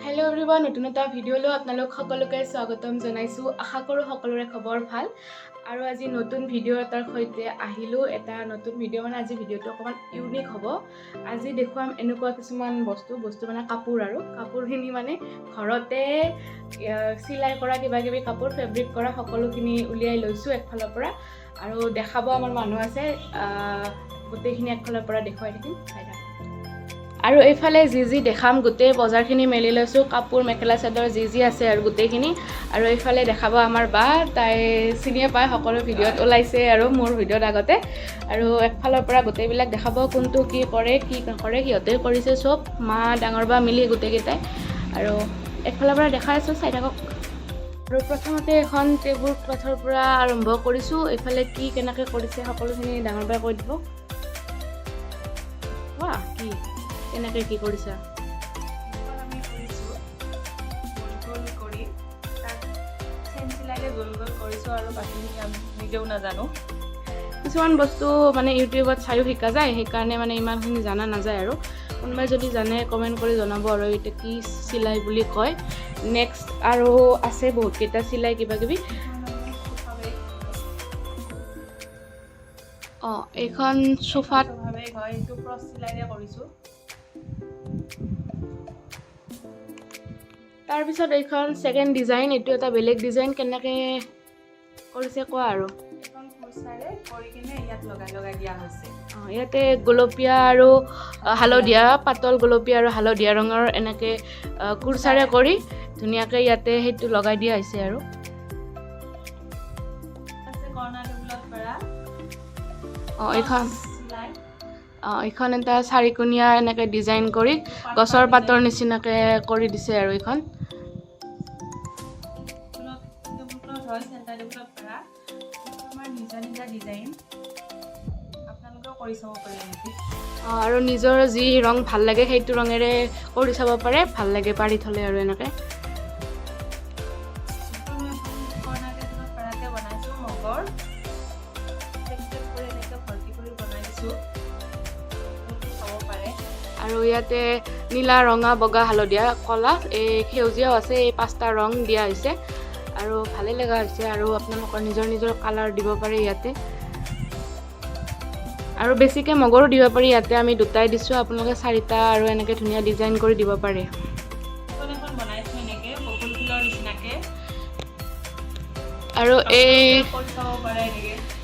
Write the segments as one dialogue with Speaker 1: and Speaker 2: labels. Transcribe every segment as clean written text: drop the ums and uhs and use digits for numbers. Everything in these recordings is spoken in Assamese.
Speaker 1: Hello everyone, নতুন এটা ভিডিঅ'লৈ আপোনালোক সকলোকে স্বাগতম জনাইছো। আশা কৰো সকলোৰে খবৰ ভাল। আৰু আজি নতুন ভিডিঅ' এটাৰ সৈতে আহিলো। এটা নতুন ভিডিঅ' মানে আজি ভিডিঅ'টো অকমান ইউনিক হ'ব। আজি দেখুৱাম এনেকুৱা কিছুমান বস্তু মানে কাপোৰ আৰু কাপোৰখিনি মানে ঘৰতে চিলাই কৰা কিবা কাপোৰ ফেব্ৰিক কৰা সকলোখিনি উলিয়াই লৈছো একফালৰ পৰা আৰু দেখাব আমাৰ মানুহ আছে গোটেইখিনি একফালৰ পৰা দেখুৱাই থাকিম চাই থাকক। আৰু এইফালে যি দেখাম গোটেই বজাৰখিনি মেলি লৈছোঁ কাপোৰ মেখেলা চাদৰ যি আছে আৰু গোটেইখিনি আৰু এইফালে দেখাব আমাৰ বা তাই চিনিয়ে পায় সকলো ভিডিঅ'ত ওলাইছে আৰু মোৰ ভিডিঅ'ত আগতে আৰু একফালৰ পৰা গোটেইবিলাক দেখাব কোনটো কি কৰে কি নকৰে সিহঁতে কৰিছে চব মা ডাঙৰ বা মিলি গোটেইকেইটাই আৰু একফালৰ পৰা দেখাই আছোঁ চাই থাকক। আৰু প্ৰথমতে এখন টেবুল ক্লথৰ পৰা আৰম্ভ কৰিছোঁ। এইফালে কি কেনেকৈ কৰিছে সকলোখিনি ডাঙৰ বাই কৈ দিব। ৱা কি কেনেকৈ কি কৰিছা?
Speaker 2: আমি কৰিছোঁ গোল কৰি তাত চেন চিলাইৰে গোল কৰিছোঁ আৰু বাকীখিনি আমি নিজেও নাজানো।
Speaker 1: কিছুমান বস্তু মানে ইউটিউবত চাইও শিকা যায় সেইকাৰণে মানে ইমানখিনি জানা নাযায় আৰু কোনোবাই যদি জানে কমেণ্ট কৰি জনাব আৰু এতিয়া কি চিলাই বুলি কয়। নেক্সট আৰু আছে বহুতকেইটা চিলাই কিবাকিবি। এইখন সোফাত
Speaker 2: হয় এইটো ক্ৰছ চিলাইৰে কৰিছোঁ।
Speaker 1: তাৰপিছত এইখন ছেকেণ্ড ডিজাইন এইটো এটা বেলেগ ডিজাইন কেনেকৈ কৰিছে কোৱা আৰু
Speaker 2: এখন কুৰ্চাৰে কৰি কিনে ইয়াত লগাই দিয়া হৈছে।
Speaker 1: ইয়াতে গোলপীয়া আৰু হালধীয়া পাতল গোলপীয়া আৰু হালধীয়া ৰঙৰ এনেকৈ কুৰ্চাৰে কৰি ধুনীয়াকৈ ইয়াতে সেইটো লগাই দিয়া হৈছে আৰু এইখন এটা চাৰিকোণীয়া এনেকৈ ডিজাইন কৰি গছৰ পাতৰ নিচিনাকৈ কৰি দিছে আৰু এইখন আৰু নিজৰ যি ৰং ভাল লাগে সেইটো ৰঙেৰে কৰি চাব পাৰে ভাল লাগে পাৰি থলে আৰু এনেকৈ আৰু ইয়াতে নীলা ৰঙা বগা হালধীয়া কলা এই সেউজীয়াও আছে এই 5টা ৰং দিয়া হৈছে আৰু ভালে লগা হৈছে আৰু আপোনালোকৰ নিজৰ কালাৰ দিব পাৰে ইয়াতে আৰু বেছিকৈ মগৰো দিব পাৰি ইয়াতে আমি দুটাই দিছোঁ আপোনালোকে 4টা আৰু এনেকৈ ধুনীয়া ডিজাইন কৰি দিব পাৰে। আৰু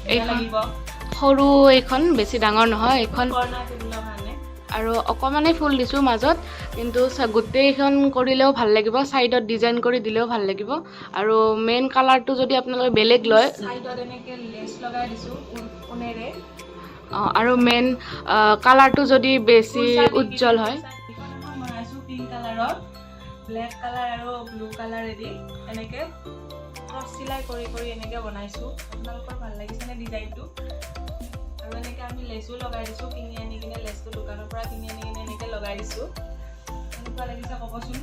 Speaker 1: এইখন সৰু এইখন বেছি ডাঙৰ নহয় এইখন আৰু অকণমানেই ফুল দিছোঁ মাজত কিন্তু গোটেইখন কৰিলেও ভাল লাগিব ছাইডত ডিজাইন কৰি দিলেও ভাল লাগিব আৰু মেইন কালাৰটো যদি আপোনালোকে বেলেগ লয় আৰু মেইন কালাৰটো যদি বেছি উজ্জ্বল হয়
Speaker 2: ব্লেক কালাৰ আৰু ব্লু কালাৰেদি এনেকৈ ক্ৰছ চিলাই কৰি এনেকৈ বনাইছোঁ। আপোনালোকৰ ভাল লাগিছেনে ডিজাইনটো? আৰু এনেকৈ আমি লেচো লগাই দিছোঁ কিনি আনি কিনে লেচটো দোকানৰ পৰা কিনি আনি কিনে এনেকৈ লগাই দিছোঁ। কেনেকুৱা লাগিছে ক'বচোন।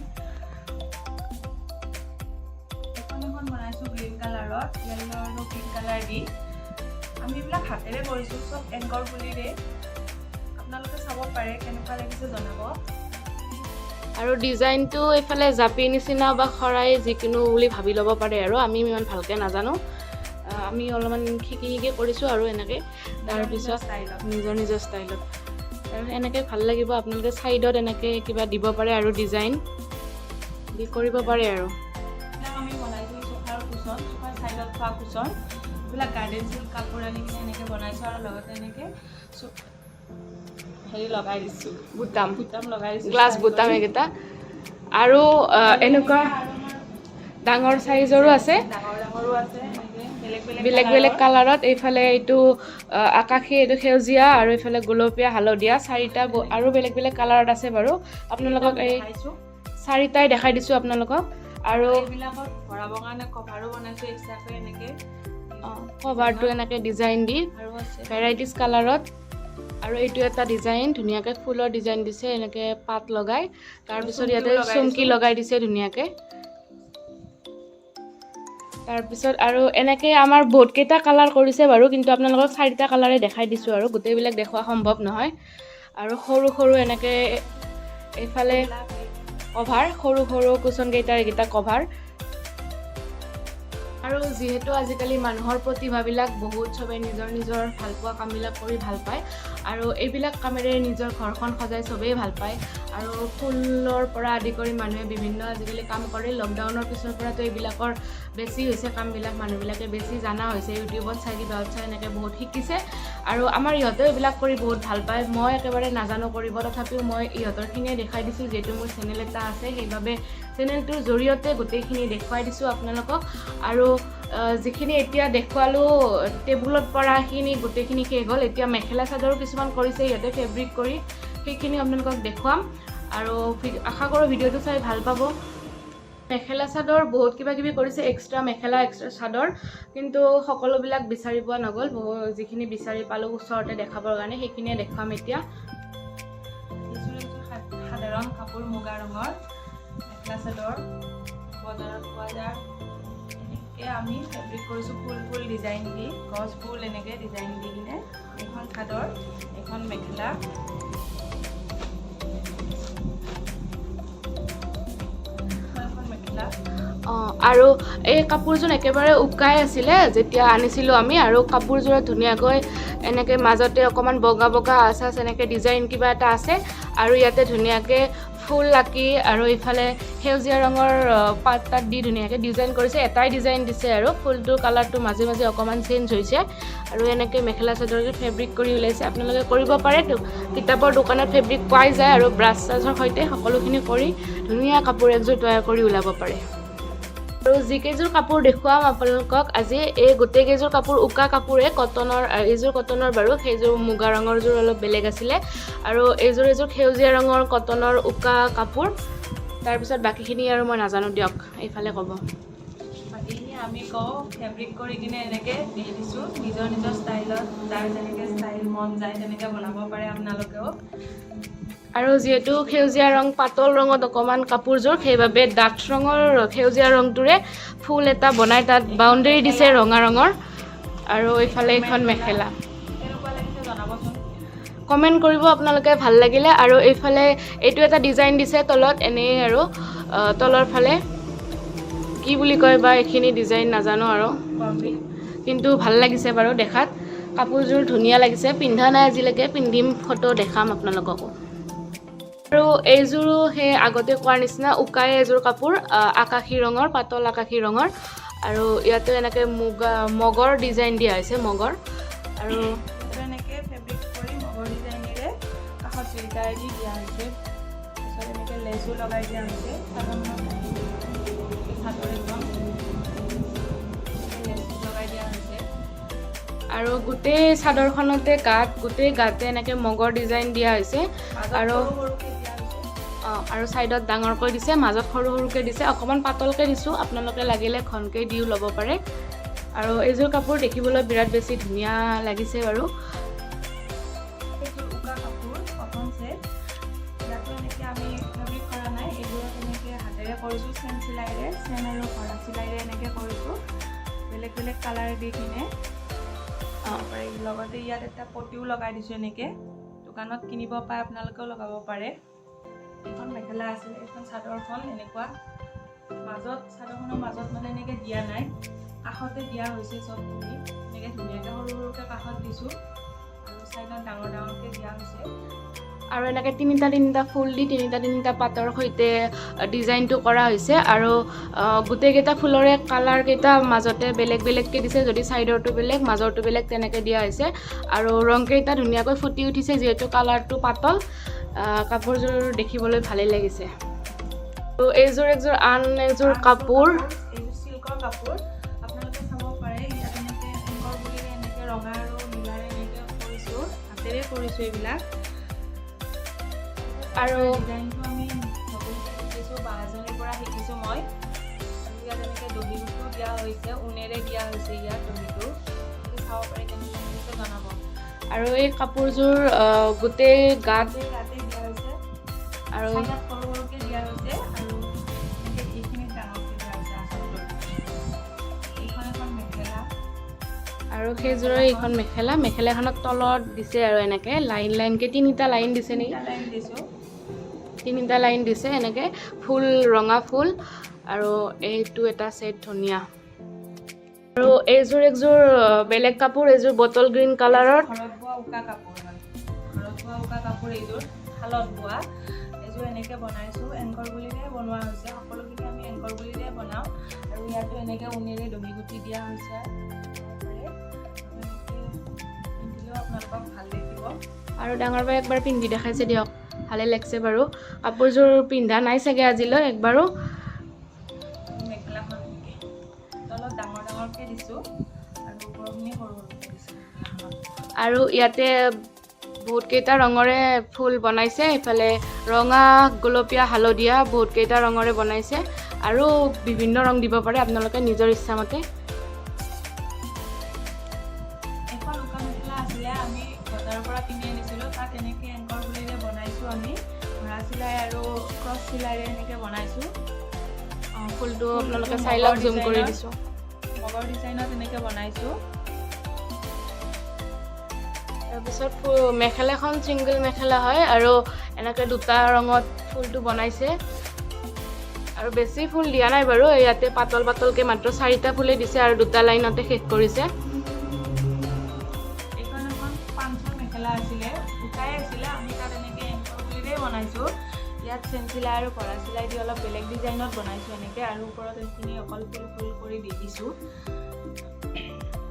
Speaker 2: এখন বনাইছোঁ গ্ৰীণ কালাৰত য়েল্ল' আৰু পিংক কালাৰ দি আমি এইবিলাক হাতেৰে কৰিছোঁ চব এংকৰ ফুলিৰে। আপোনালোকে চাব পাৰে কেনেকুৱা লাগিছে জনাব।
Speaker 1: আৰু ডিজাইনটো এইফালে জাপি নিচিনা বা শৰাই যিকোনো বুলি ভাবি ল'ব পাৰে আৰু আমি ইমান ভালকৈ নাজানো আমি অলপমান শিকি কৰিছোঁ আৰু এনেকৈ তাৰপিছত নিজৰ ষ্টাইলত আৰু এনেকৈ ভাল লাগিব আপোনালোকে ছাইডত এনেকৈ কিবা দিব পাৰে আৰু ডিজাইন দি কৰিব পাৰে আৰু
Speaker 2: আমি বনাইছোঁ চোফাৰ কুচন চোফাৰ ছাইডত থোৱা কুচন এইবিলাক গাৰ্ডেন চিল্ক কাপোৰ আনি কিনে এনেকৈ বনাইছোঁ আৰু লগতে এনেকৈ হেৰি লগাই দিছোঁ বুটাম লগাই দিছোঁ
Speaker 1: গ্লাছ বুটাম এইকেইটা আৰু এনেকুৱা ডাঙৰ চাইজৰো আছে
Speaker 2: ডাঙৰো আছে
Speaker 1: বেলেগ কালাৰত এইফালে এইটো আকাশী এইটো সেউজীয়া আৰু এইফালে গোলপীয়া হালধীয়া 4টা আৰু বেলেগ কালাৰত আছে বাৰু আপোনালোকক এই 4টাই দেখাই দিছোঁ আপোনালোকক আৰু
Speaker 2: এইবিলাকত ভৰাবৰ কাৰণে কভাৰো বনাইছোঁ এক্সট্ৰাকৈ এনেকৈ
Speaker 1: কভাৰটো এনেকৈ ডিজাইন দি
Speaker 2: আৰু
Speaker 1: ভেৰাইটিজ কালাৰত আৰু এইটো এটা ডিজাইন ধুনীয়াকৈ ফুলৰ ডিজাইন দিছে এনেকৈ পাত লগাই তাৰপিছত ইয়াতে চুমকি লগাই দিছে ধুনীয়াকৈ তাৰপিছত আৰু এনেকৈ আমাৰ বহুতকেইটা কালাৰ কৰিছে বাৰু কিন্তু আপোনালোকক 4টা কালাৰে দেখাই দিছোঁ আৰু গোটেইবিলাক দেখুওৱা সম্ভৱ নহয় আৰু সৰু এনেকৈ এইফালে কভাৰ সৰু সৰু কুচন কেইটাৰ এইকেইটা কভাৰ আৰু যিহেতু আজিকালি মানুহৰ প্ৰতিভাবিলাক বহুত চবে নিজৰ নিজৰ ভাল পোৱা কামবিলাক কৰি ভাল পায় আৰু এইবিলাক কামেৰে নিজৰ ঘৰখন সজাই চবেই ভাল পায় আৰু ফুলৰ পৰা আদি কৰি মানুহে বিভিন্ন আজিকালি কাম কৰে লকডাউনৰ পিছৰ পৰাতো এইবিলাকৰ বেছি হৈছে কামবিলাক মানুহবিলাকে বেছি জানা হৈছে ইউটিউবত চাই কিবাত চাই এনেকৈ বহুত শিকিছে আৰু আমাৰ ইহঁতেও এইবিলাক কৰি বহুত ভাল পায় মই একেবাৰে নাজানো কৰিব তথাপিও মই ইহঁতৰখিনিয়ে দেখাই দিছোঁ যিহেতু মোৰ চেনেল এটা আছে সেইবাবে চেনেলটোৰ জৰিয়তে গোটেইখিনি দেখুৱাই দিছোঁ আপোনালোকক আৰু যিখিনি এতিয়া দেখুৱালোঁ টেবুলত পৰাখিনি গোটেইখিনি শেষ হ'ল এতিয়া মেখেলা চাদৰো কিছুমান কৰিছে ইহঁতে ফেব্ৰিক কৰি সেইখিনি আপোনালোকক দেখুৱাম আৰু আশা কৰোঁ ভিডিঅ'টো চাই ভাল পাব মেখেলা চাদৰ বহুত কিবা কিবি কৰিছে এক্সট্ৰা মেখেলা এক্সট্ৰা চাদৰ কিন্তু সকলোবিলাক বিচাৰি পোৱা নগ'ল যিখিনি বিচাৰি পালোঁ ওচৰতে দেখাবৰ কাৰণে সেইখিনিয়ে দেখুৱাম এতিয়া
Speaker 2: সাধাৰণ কাপোৰ মুগা ৰঙৰ মেখেলা চাদৰ বজাৰত পোৱা যায় এনেকৈ আমি ফেব্ৰিক কৰিছোঁ ফুল ডিজাইন দি গছ ফুল এনেকৈ ডিজাইন দি কিনে এখন চাদৰ এখন মেখেলা
Speaker 1: আৰু এই কাপোৰযোৰ একেবাৰে উকাই আছিলে যেতিয়া আনিছিলোঁ আমি আৰু কাপোৰযোৰত ধুনীয়াকৈ এনেকৈ মাজতে অকণমান বগা বগা আচাচ এনেকৈ ডিজাইন কিবা এটা আছে আৰু ইয়াতে ধুনীয়াকৈ ফুল আঁকি আৰু ইফালে সেউজীয়া ৰঙৰ পাত তাত দি ধুনীয়াকৈ ডিজাইন কৰিছে এটাই ডিজাইন দিছে আৰু ফুলটোৰ কালাৰটো মাজে মাজে অকণমান চেঞ্জ হৈছে আৰু এনেকৈ মেখেলা চাদৰযোৰ ফেব্ৰিক কৰি ওলাইছে আপোনালোকে কৰিব পাৰেতো কিতাপৰ দোকানত ফেব্ৰিক পাই যায় আৰু ব্ৰাছ চাৰ্জৰ সৈতে সকলোখিনি কৰি ধুনীয়া কাপোৰ একযোৰ তৈয়াৰ কৰি ওলাব পাৰে আৰু যিকেইযোৰ কাপোৰ দেখুৱাম আপোনালোকক আজি এই গোটেইকেইযোৰ কাপোৰ উকা কাপোৰে কটনৰ এইযোৰ কটনৰ বাৰু সেইযোৰ মুগা ৰঙৰযোৰ অলপ বেলেগ আছিলে আৰু এইযোৰ সেউজীয়া ৰঙৰ কটনৰ উকা কাপোৰ তাৰপিছত বাকীখিনি আৰু মই নাজানো দিয়ক এইফালে ক'ব
Speaker 2: বাকীখিনি আমি কওঁ ফেব্ৰিক কৰি কিনে এনেকৈ দি দিছোঁ নিজৰ নিজৰ ষ্টাইলত যাৰ যেনেকৈ ষ্টাইল মন যায় তেনেকৈ বনাব পাৰে আপোনালোকেও
Speaker 1: আৰু যিহেতু সেউজীয়া ৰং পাতল ৰঙত অকণমান কাপোৰযোৰ সেইবাবে ডাঠ ৰঙৰ সেউজীয়া ৰংটোৰে ফুল এটা বনাই তাত বাউণ্ডেৰী দিছে ৰঙা ৰঙৰ আৰু এইফালে এখন মেখেলা কমেণ্ট কৰিব আপোনালোকে ভাল লাগিলে আৰু এইফালে এইটো এটা ডিজাইন দিছে তলত এনেই আৰু তলৰ ফালে কি বুলি কয় বা এইখিনি ডিজাইন নাজানো আৰু কিন্তু ভাল লাগিছে বাৰু দেখাত কাপোৰযোৰ ধুনীয়া লাগিছে পিন্ধা নাই আজিলৈকে পিন্ধিম ফটো দেখাম আপোনালোককো আৰু এইযোৰো সেই আগতে কোৱাৰ নিচিনা উকাই এযোৰ কাপোৰ আকাশী ৰঙৰ পাতল আকাশী ৰঙৰ আৰু ইয়াতে এনেকৈ মগৰ ডিজাইন দিয়া হৈছে মগৰ আৰু
Speaker 2: এনেকৈ ফেব্ৰিক কৰি মগৰ ডিজাইনেৰে কাষত চুইদাৰ দি দিয়া হৈছে তাৰপিছত এনেকৈ লেচো লগাই দিয়া হৈছে লগাই দিয়া হৈছে
Speaker 1: আৰু গোটেই চাদৰখনতে গোটেই গাতে এনেকৈ মগৰ ডিজাইন দিয়া হৈছে আৰু ছাইডত ডাঙৰকৈ দিছে মাজত সৰু সৰুকৈ দিছে অকণমান পাতলকৈ দিছোঁ আপোনালোকে লাগিলে ঘনকৈ দিও ল'ব পাৰে আৰু এইযোৰ কাপোৰ দেখিবলৈ বিৰাট বেছি ধুনীয়া লাগিছে বাৰু
Speaker 2: এইযোৰ উকা কাপোৰ কটন ছেট ইয়াতো এনেকৈ আমি ফেব্ৰিক কৰা নাই এইবোৰত এনেকৈ হাতেৰে কৰিছোঁ চেন চিলাইৰে চেন আৰু ভৰা চিলাইৰে এনেকৈ কৰিছোঁ বেলেগ বেলেগ কালাৰ দি কিনে লগতে ইয়াত এটা পটিও লগাই দিছোঁ এনেকৈ দোকানত কিনিব পাই আপোনালোকেও লগাব পাৰে এখন মেখেলা আছিলে এখন চাদৰখন এনেকুৱা মাজত চাদৰখনৰ মাজত মানে এনেকৈ দিয়া নাই কাষতে দিয়া হৈছে চবখিনি এনেকৈ ধুনীয়াকৈ সৰু সৰুকৈ কাষত দিছোঁ আৰু চাইডত ডাঙৰ ডাঙৰকৈ দিয়া হৈছে
Speaker 1: আৰু এনেকৈ তিনিটা ফুল দি তিনিটা পাতৰ সৈতে ডিজাইনটো কৰা হৈছে আৰু গোটেইকেইটা ফুলৰে কালাৰকেইটা মাজতে বেলেগ বেলেগকৈ দিছে যদি ছাইডৰটো বেলেগ মাজৰটো বেলেগ তেনেকৈ দিয়া হৈছে আৰু ৰংকেইটা ধুনীয়াকৈ ফুটি উঠিছে যিহেতু কালাৰটো পাতল কাপোৰযোৰ দেখিবলৈ ভালেই লাগিছে আৰু এইযোৰ আন এযোৰ কাপোৰ
Speaker 2: এইযোৰ চিল্কৰ কাপোৰ আপোনালোকে চাব পাৰে ইয়াত এনেকৈ embroidery এনেকৈ ৰঙা আৰু নীলাৰে এনেকৈ কৰিছোঁ হাতেৰে কৰিছোঁ এইবিলাক আৰু ডিজাইনটো আমি নতুনকৈ শিকিছোঁ বা এজনীৰ পৰা শিকিছোঁ মই ইয়াত এনেকৈ দহিটো দিয়া হৈছে ঊণেৰে দিয়া হৈছে ইয়াত দহিটো চাব পাৰে কেনেকৈ জনাব
Speaker 1: আৰু এই কাপোৰযোৰ গোটেই গাতে
Speaker 2: দিয়া হৈছে
Speaker 1: আৰু
Speaker 2: সৰু সৰুকৈ দিয়া হৈছে আৰু এইখিনিত ডাঙৰকৈ দিয়া হৈছে আচলতে এইখন এখন মেখেলা
Speaker 1: আৰু সেইযোৰৰ এইখন মেখেলাখনত তলত দিছে আৰু এনেকৈ লাইনকৈ তিনিটা লাইন দিছে নেকি
Speaker 2: লাইন দিছোঁ
Speaker 1: তিনিটা লাইন দিছে এনেকৈ ফুল ৰঙা ফুল আৰু এইটো এটা ছেট ধুনীয়া আৰু এইযোৰ একযোৰ বেলেগ কাপোৰ এইযোৰ বটল গ্ৰীণ কালাৰত
Speaker 2: ঘৰত বোৱা উকা কাপোৰ হয় ঘৰত বোৱা উকা কাপোৰ এইযোৰ শালত বোৱা এইযোৰ এনেকৈ বনাইছোঁ এংকৰ বুলিৰে বনোৱা হৈছে সকলোখিনি আমি এংকৰ বুলিৰে বনাওঁ আৰু ইয়াতো এনেকৈ ঊণেৰে দহি গুঠি দিয়া হৈছে পিন্ধিলেও আপোনালোকক ভাল লাগিব
Speaker 1: আৰু ডাঙৰ বাই একবাৰ পিন্ধি দেখাইছে দিয়ক ভালে লাগিছে বাৰু কাপোৰযোৰ পিন্ধা নাই চাগে আজিলৈ একবাৰো
Speaker 2: মেখেলাখন তলত ডাঙৰ ডাঙৰকৈ দিছোঁ আৰু ওপৰখিনি সৰু সৰুকৈ দিছোঁ
Speaker 1: আৰু ইয়াতে বহুতকেইটা ৰঙৰে ফুল বনাইছে ইফালে ৰঙা গোলপীয়া হালধীয়া বহুতকেইটা ৰঙৰে বনাইছে আৰু বিভিন্ন ৰং দিব পাৰে আপোনালোকে নিজৰ ইচ্ছামতে
Speaker 2: এখন উকা মেখেলা আছিলে আমি বজাৰৰ পৰা কিনি আনিছিলোঁ তাত এনেকৈ এংকৰ বুলিৰে বনাইছোঁ আমি ঘোঁৰা চিলাই আৰু ক্ৰছ চিলাইৰে এনেকৈ বনাইছোঁ
Speaker 1: ফুলটো আপোনালোকে চাই লওক জুম কৰি দিছোঁ
Speaker 2: মগৰ ডিজাইনত এনেকৈ বনাইছোঁ
Speaker 1: তাৰপিছত মেখেলাখন ছিংগল মেখেলা হয় আৰু এনেকৈ দুটা ৰঙত ফুলটো বনাইছে আৰু বেছি ফুল দিয়া নাই বাৰু ইয়াতে পাতল পাতলকৈ মাত্ৰ 4টা ফুলেই দিছে আৰু দুটা লাইনতে শেষ কৰিছে
Speaker 2: এইখন এখন পাঞ্চৰ মেখেলা আছিলে উকাই আছিলে আমি তাত এনেকৈ এংকৰ বুলিৰে বনাইছোঁ ইয়াত চেন চিলাই আৰু কৰা চিলাই দি অলপ বেলেগ ডিজাইনত বনাইছোঁ এনেকৈ আৰু ওপৰত এইখিনি অকল ফুল ফুল কৰি দি দিছোঁ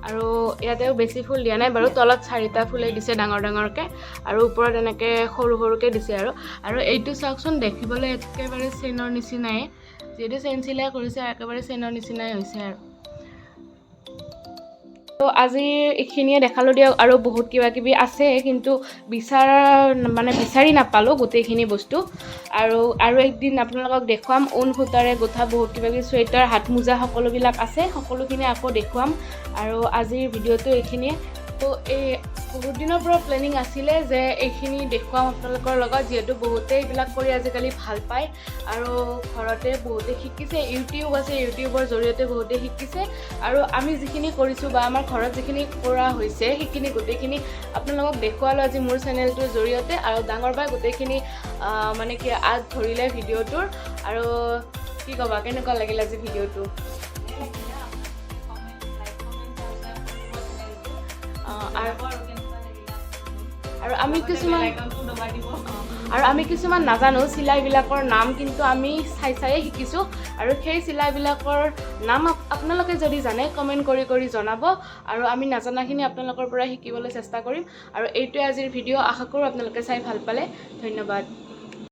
Speaker 1: আৰু ইয়াতেও বেছি ফুল দিয়া নাই বাৰু তলত 4টা ফুলেই দিছে ডাঙৰ ডাঙৰকৈ আৰু ওপৰত এনেকৈ সৰু সৰুকৈ দিছে আৰু এইটো চাওকচোন দেখিবলৈ একেবাৰে চেইনৰ নিচিনাই যিহেতু চেইন চিলাই কৰিছে একেবাৰে চেইনৰ নিচিনাই হৈছে আৰু তো আজি এইখিনিয়ে দেখালোঁ দিয়ক আৰু বহুত কিবা কিবি আছে কিন্তু বিচাৰি নাপালোঁ গোটেইখিনি বস্তু আৰু একদিন আপোনালোকক দেখুৱাম ঊণ সূতাৰে গোঁঠা বহুত কিবা কিবি চুৱেটাৰ হাত মোজা সকলোবিলাক আছে সকলোখিনি আকৌ দেখুৱাম আৰু আজিৰ ভিডিঅ'টো এইখিনিয়ে তো এই বহুত দিনৰ পৰা প্লেনিং আছিলে যে এইখিনি দেখুৱাম আপোনালোকৰ লগত যিহেতু বহুতে এইবিলাক কৰি আজিকালি ভাল পায় আৰু ঘৰতে বহুতে শিকিছে ইউটিউব আছে ইউটিউবৰ জৰিয়তে বহুতে শিকিছে আৰু আমি যিখিনি কৰিছোঁ বা আমাৰ ঘৰত যিখিনি কৰা হৈছে সেইখিনি গোটেইখিনি আপোনালোকক দেখুৱালোঁ আজি মোৰ চেনেলটোৰ জৰিয়তে আৰু ডাঙৰ বাই গোটেইখিনি মানে কি আগ ধৰিলে ভিডিঅ'টোৰ আৰু কি ক'বা কেনেকুৱা লাগিল আজি ভিডিঅ'টো আৰু আমি কিছুমান নাজানো চিলাইবিলাকৰ নাম কিন্তু আমি চাইয়ে শিকিছোঁ আৰু সেই চিলাইবিলাকৰ নাম আপোনালোকে যদি জানে কমেণ্ট কৰি জনাব আৰু আমি নাজানাখিনি আপোনালোকৰ পৰা শিকিবলৈ চেষ্টা কৰিম আৰু এইটোৱে আজিৰ ভিডিঅ' আশা কৰোঁ আপোনালোকে চাই ভাল পালে ধন্যবাদ